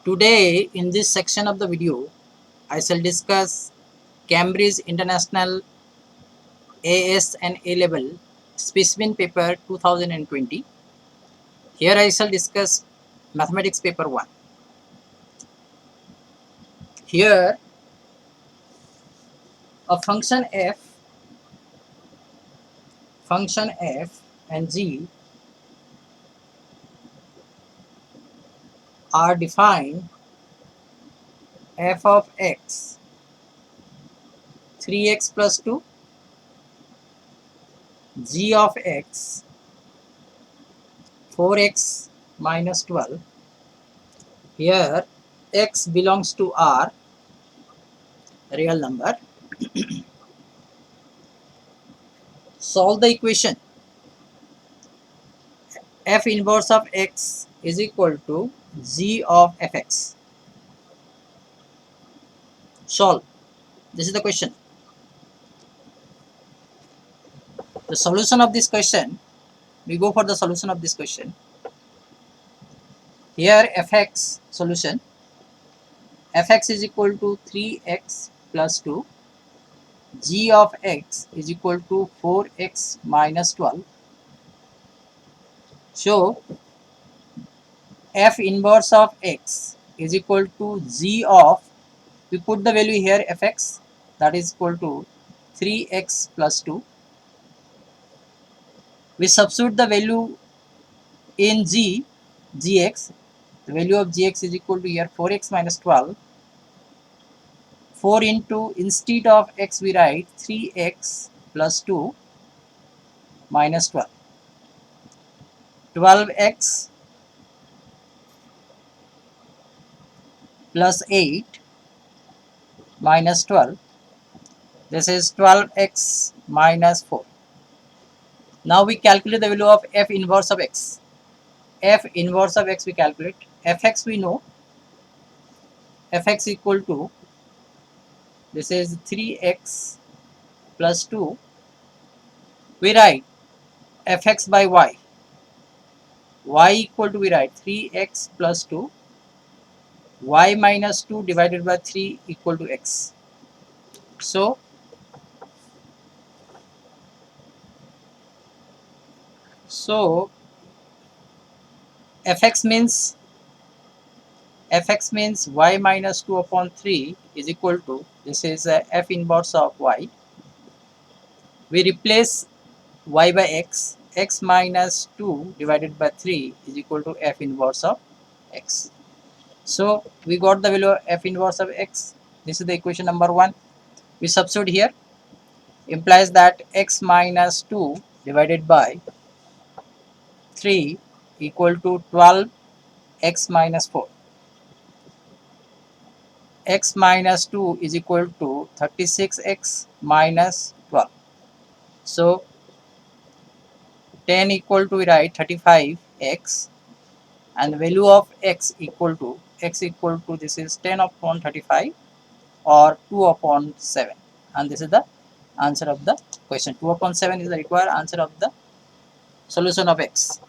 Today, in this section of the video, I shall discuss Cambridge International AS and A Level Specimen Paper 2020. Here I shall discuss Mathematics Paper 1. Here, a function f and g are defined. F of x 3x plus 2, g of x 4x minus 12. Here x belongs to R, real number. Solve the equation. F inverse of x is equal to g of fx. Solve. This is the question. The solution of this question, we go for the solution of this question. Here fx solution, fx is equal to 3x plus 2, g of x is equal to 4x minus 12. So f inverse of x is equal to g of, we put the value here fx, that is equal to 3x plus 2. We substitute the value in gx. The value of gx is equal to here 4x minus 12. 4 into, instead of x we write 3x plus 2 minus 12. 12x plus 8 minus 12. This is 12x minus 4. Now we calculate the value of f inverse of x. F inverse of x we calculate. Fx we know. Fx equal to, this is 3x plus 2. We write fx by y. Y equal to, we write 3x plus 2. Y minus 2 divided by 3 equal to x. So fx means y minus 2 upon 3 is equal to, this is f inverse of y. We replace y by x. X minus 2 divided by 3 is equal to f inverse of x. So we got the value of f inverse of x. This is the equation number 1. We substitute here. Implies that x minus 2 divided by 3 equal to 12x minus 4. X minus 2 is equal to 36x minus 12. So 10 equal to, we write 35x, and the value of x equal to, this is 10 upon 35 or 2 upon 7, and this is the answer of the question. 2 upon 7 is the required answer of the solution of x.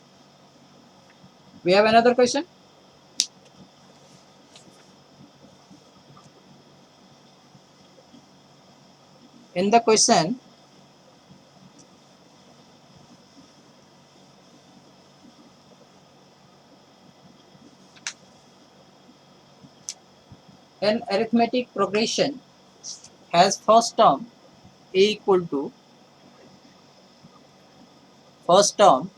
We have another question. In the question, an arithmetic progression has first term a equal to, first term,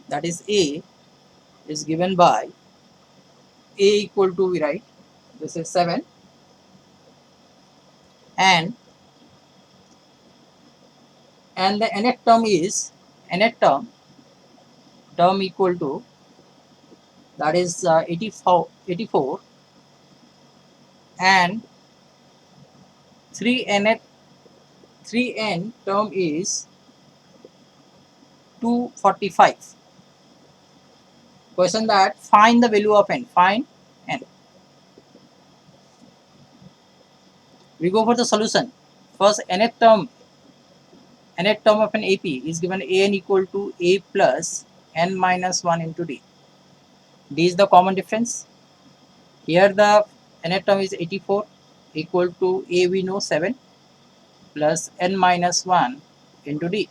that is a, is given by a equal to, we write, this is 7, and the nth term is, term equal to, that is 84, and 3n term is 245. Question that find the value of n. Find n. We go for the solution. First, nth term of an AP is given an equal to a plus n minus 1 into d. D is the common difference. Here the nth term is 84 equal to a we know 7 plus n minus 1 into d.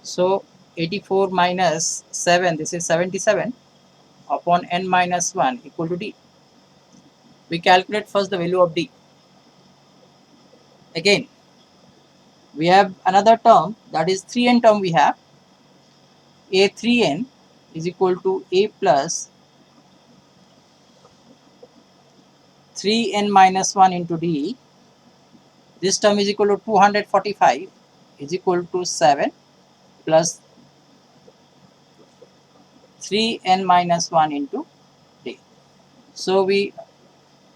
So 84 minus 7, this is 77 upon n minus 1 equal to d. We calculate first the value of d. Again, we have another term, that is 3n term. We have a 3n is equal to a plus 3n minus 1 into d. This term is equal to 245 is equal to 7 plus 3n minus 1 into d. So we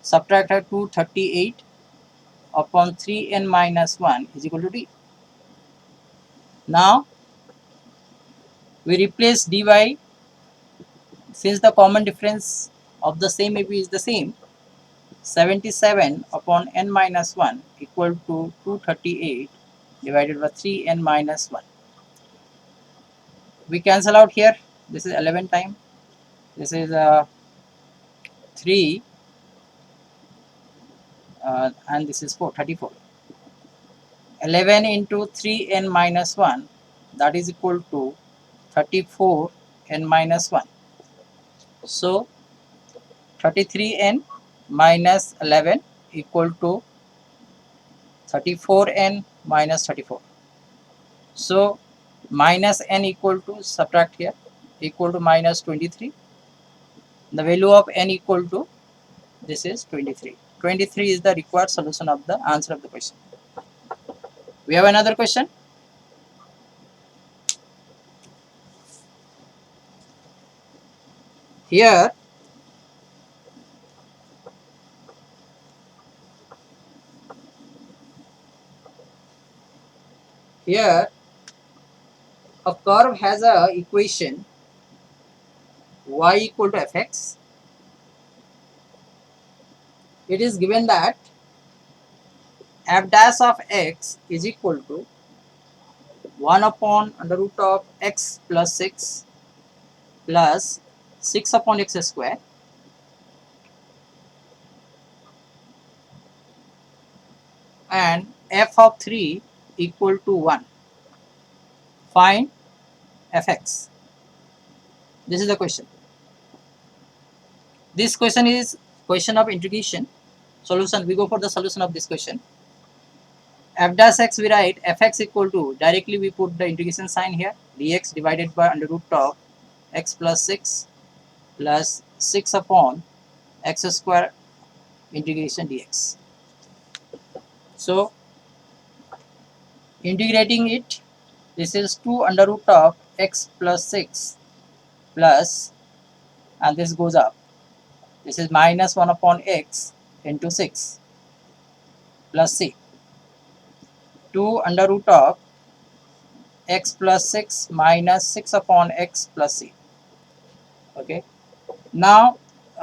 subtracted 238 upon 3n minus 1 is equal to d. Now we replace dy, since the common difference of the same AB is the same. 77 upon n minus 1 equal to 238 divided by 3n minus 1. We cancel out here. This is 11 time. This is 3 and this is 4, 34. 11 into 3n minus 1, that is equal to 34n minus 1. So 33n minus 11 equal to 34n minus 34. So minus n equal to, subtract here, equal to minus 23. The value of n equal to, this is 23. 23 is the required solution of the answer of the question. We have another question. Here a curve has a equation y equal to fx. It is given that f dash of x is equal to 1 upon under root of x plus 6 plus 6 upon x square and f of 3 equal to 1. Find fx. This is the question. This question is question of integration. Solution, we go for the solution of this question. F dash x we write fx equal to, directly we put the integration sign here, dx divided by under root of x plus 6 plus 6 upon x square integration dx. So integrating it, this is 2 under root of x plus 6 plus, and this goes up, this is minus 1 upon x into 6 plus c, 2 under root of x plus 6 minus 6 upon x plus c. Okay, now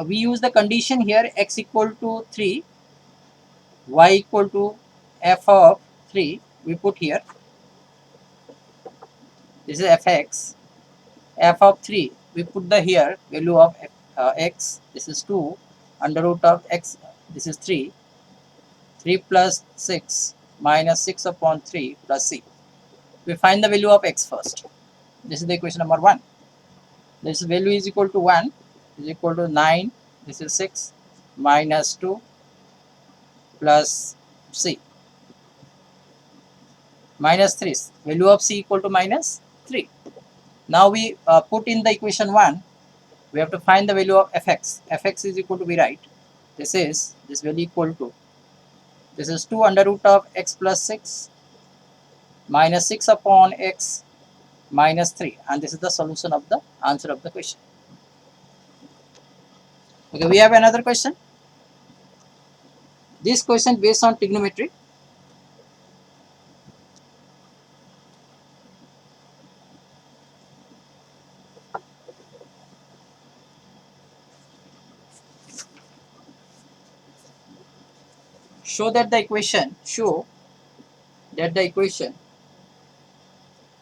we use the condition here, x equal to 3, y equal to f of 3, we put here, this is fx, f of 3, we put the here value of x, this is 2 under root of x, this is 3, 3 plus 6 minus 6 upon 3 plus c. We find the value of x first. This is the equation number 1. This value is equal to 1 is equal to 9, this is 6 minus 2 plus c, minus 3, value of c equal to minus 3. Now we put in the equation 1, we have to find the value of fx. Fx is equal to, we write, this is, this value equal to, this is 2 under root of x plus 6 minus 6 upon x minus 3, and this is the solution of the answer of the question. Okay, we have another question. This question based on trigonometry. Show that the equation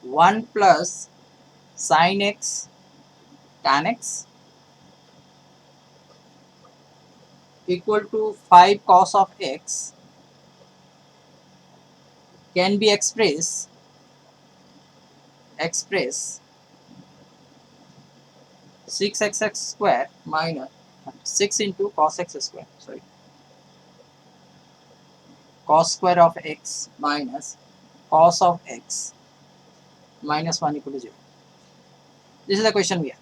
1 plus sin x tan x equal to 5 cos of x can be express 6x square minus 6 into cos x square, sorry, cos square of x minus cos of x minus 1 equal to 0. This is the question we have.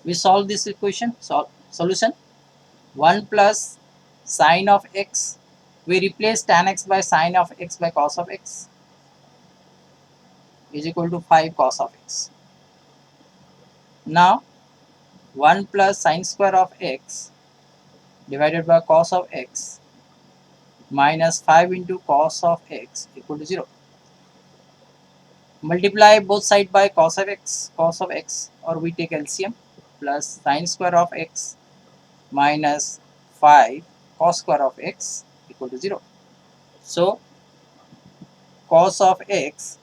We solve this equation. Solution: 1 plus sine of x. We replace tan x by sine of x by cos of x is equal to 5 cos of x. Now 1 plus sine square of x divided by cos of x minus 5 into cos of x equal to 0. Multiply both sides by cos of x, or we take LCM, plus sine square of x minus 5 cos square of x equal to 0. So cos of x,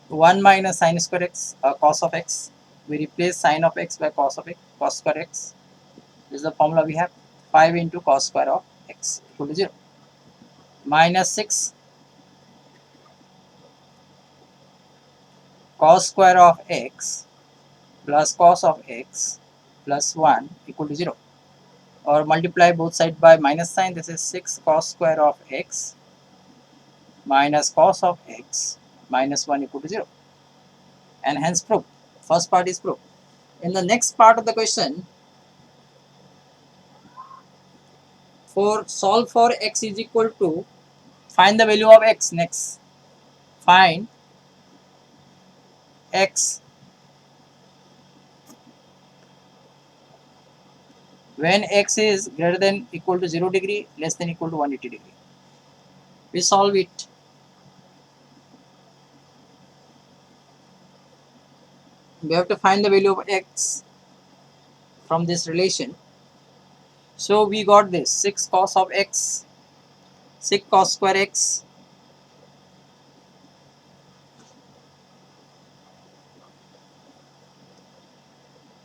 1 minus sine square x, cos of x, we replace sine of x by cos of x, cos square x. This is the formula we have. 5 into cos square of x equal to 0. Minus 6 cos square of x plus cos of x plus 1 equal to 0. Or multiply both sides by minus sign. This is 6 cos square of x minus cos of x minus 1 equal to 0. And hence proof. First part is proof. In the next part of the question, for solve for x is equal to, find the value of x. Next, find x when x is greater than equal to 0 degree, less than equal to 180 degree. We solve it. We have to find the value of x from this relation. So we got this 6 cos of x, 6 cos square x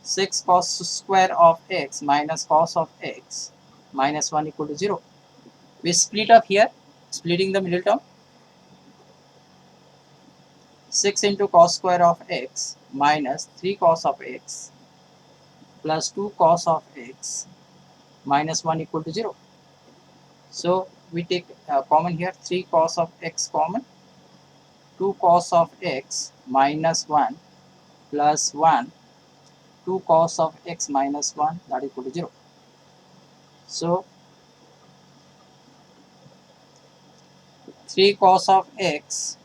six cos square of x minus cos of x minus 1 equal to 0. We split up here, splitting the middle term. 6 into cos square of x minus 3 cos of x plus 2 cos of x minus 1 equal to 0. So we take common here, 3 cos of x common, 2 cos of x minus 1 plus 1, 2 cos of x minus 1, that equal to 0. So 3 cos of x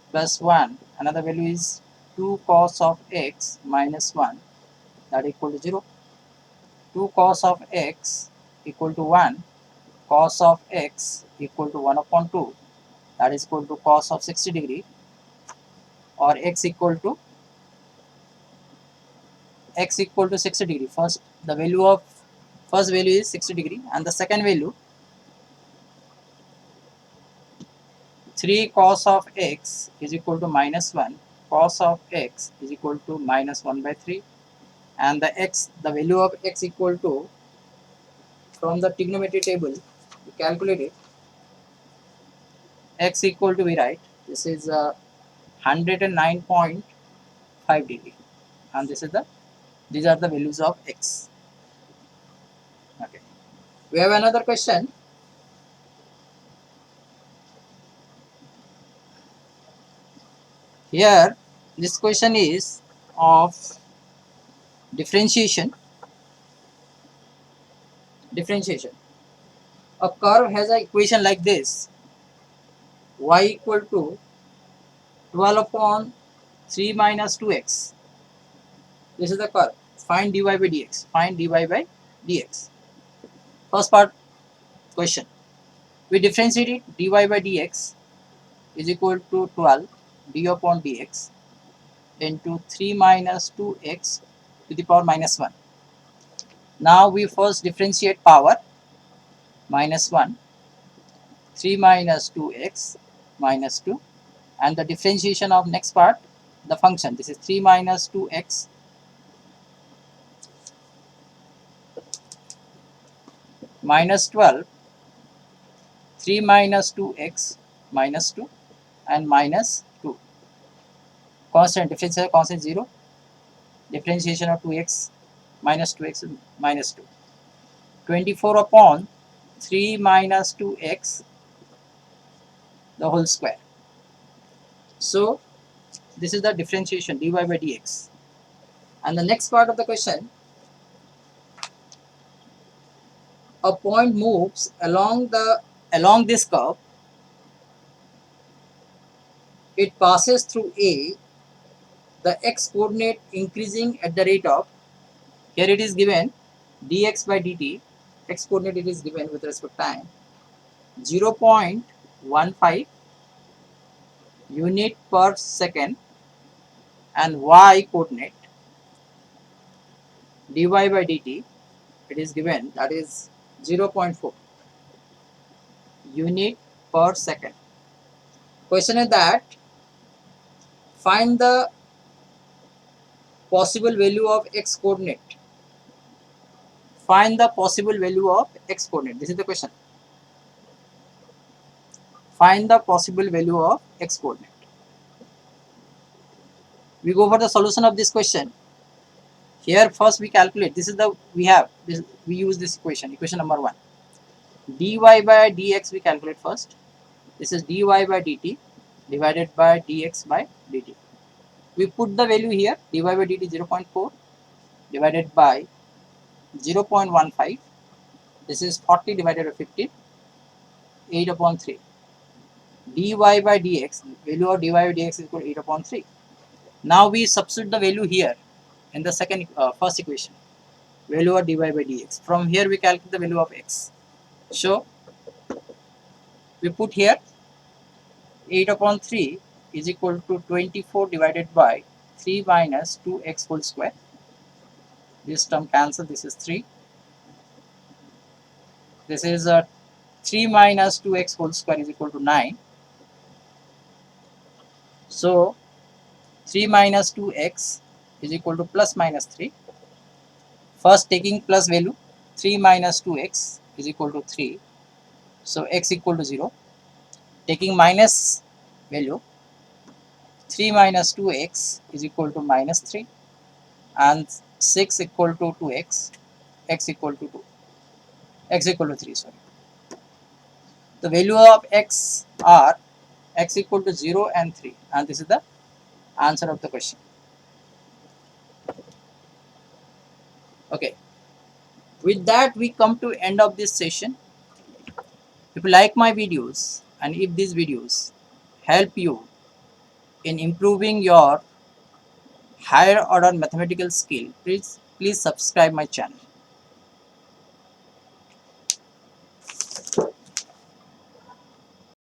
plus 1, another value is 2 cos of x minus 1, that equal to 0. 2 cos of x equal to 1, cos of x equal to 1 upon 2, that is equal to cos of 60 degree, or x equal to 60 degree. First, the value of first value is 60 degree, and the second value 3 cos of x is equal to minus 1, cos of x is equal to minus 1 by 3, and the value of x equal to, from the trigonometry table we calculate it, x equal to, we write, this is 109.5 degree, and these are the values of x. Okay, we have another question. Here this question is of differentiation. A curve has an equation like this: y equal to 12 upon 3 minus 2x. This is the curve. Find dy by dx. Find dy by dx. First part question. We differentiate it. Dy by dx is equal to 12 d upon dx into 3 minus 2x to the power minus 1. Now we first differentiate power, minus 1, 3 minus 2x minus 2, and the differentiation of next part, the function. This is 3 minus 2x minus 12, 3 minus 2x minus 2 and minus 2. Constant differential constant 0. Differentiation of 2x minus 2x minus 2. 24 upon 3 minus 2x the whole square. So this is the differentiation dy by dx. And the next part of the question, a point moves along this curve. It passes through A, the x coordinate increasing at the rate of, here it is given dx by dt, x coordinate it is given with respect to time, 0.15 unit per second, and y coordinate dy by dt it is given, that is 0.4 unit per second. Question is that find the possible value of x coordinate. Find the possible value of x coordinate. This is the question. Find the possible value of x coordinate. We go for the solution of this question. Here first we calculate. This is the we use this equation number 1. dy by dx we calculate first. This is dy by dt divided by dx by dt. We put the value here, dy by dt 0.4 divided by 0.15. This is 40 divided by 15, 8 upon 3. dy by dx, value of dy by dx is equal to 8 upon 3. Now we substitute the value here in the first equation, value of dy by dx. From here we calculate the value of x. So we put here 8 upon 3 is equal to 24 divided by 3 minus 2x whole square. This term cancel, this is 3. This is 3 minus 2x whole square is equal to 9. So 3 minus 2x is equal to plus minus 3. First taking plus value, 3 minus 2x is equal to 3. So x equal to 0. Taking minus value, 3 minus 2x is equal to minus 3. And 6 equal to 2x, x equal to 2. X equal to 3, sorry. The value of x are x equal to 0 and 3. And this is the answer of the question. Okay. With that, we come to end of this session. If you like my videos and if these videos help you in improving your higher order mathematical skill, please subscribe my channel.